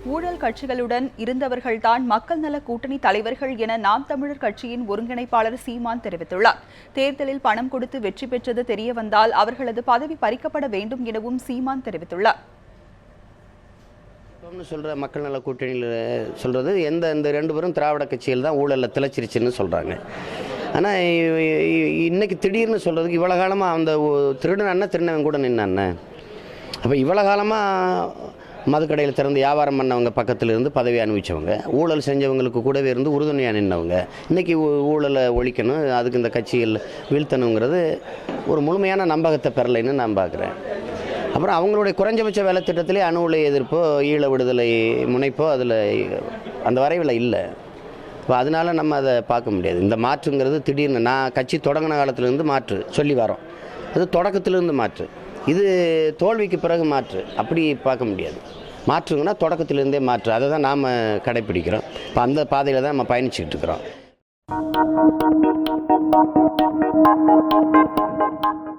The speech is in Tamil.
ஊழல் கட்சிகளுடன் இருந்தவர்கள்தான் மக்கள் நல கூட்டணி தலைவர்கள் என நாம் தமிழர் கட்சியின் ஒருங்கிணைப்பாளர் சீமான் தெரிவித்துள்ளார். தேர்தலில் பணம் கொடுத்து வெற்றி பெற்றது தெரியவந்தால் அவர்களது பதவி பறிக்கப்பட வேண்டும் எனவும் சீமான் தெரிவித்துள்ளார். சொல்ற மக்கள் நல கூட்டணியில் சொல்றது இந்த ரெண்டு பேரும் திராவிட கட்சியில் தான் ஊழலில் திளைச்சிருச்சுன்னு சொல்றாங்க. ஆனால் இன்னைக்கு திடீர்னு சொல்றதுக்கு இவ்வளோ காலமாக அந்த திருடனவன் கூட நின்னான்னு. அப்போ இவ்வளோ காலமாக மதுக்கடையில் திறந்து வியாபாரம் பண்ணவங்க பக்கத்தில் இருந்து பதவி அனுபவித்தவங்க, ஊழல் செஞ்சவங்களுக்கு கூடவே இருந்து உறுதுணையாக நின்றவங்க, இன்றைக்கி ஊழலை ஒழிக்கணும், அதுக்கு இந்த கட்சியில் வீழ்த்தணுங்கிறது ஒரு முழுமையான நம்பகத்தை பெறலைன்னு நான் பார்க்குறேன். அப்புறம் அவங்களுடைய குறைஞ்சபட்ச வேலை திட்டத்திலே அணு உலை எதிர்ப்போ ஈழ விடுதலை முனைப்போ அதில் அந்த வரைவில் இல்லை. இப்போ அதனால் நம்ம அதை பார்க்க முடியாது. இந்த மாற்றுங்கிறது திடீர்னு நான் கட்சி தொடங்கின காலத்திலேருந்து மாற்று சொல்லி வரோம். அது தொடக்கத்திலேருந்து மாற்று, இது தோல்விக்கு பிறகு மாற்று, அப்படி பார்க்க முடியாது. மாற்றுங்கன்னா தொடக்கத்திலேருந்தே மாற்று, அதை தான் நாம் கடைப்பிடிக்கிறோம். இப்போ அந்த பாதையில் தான் நம்ம பயணிச்சுக்கிட்டு இருக்கிறோம்.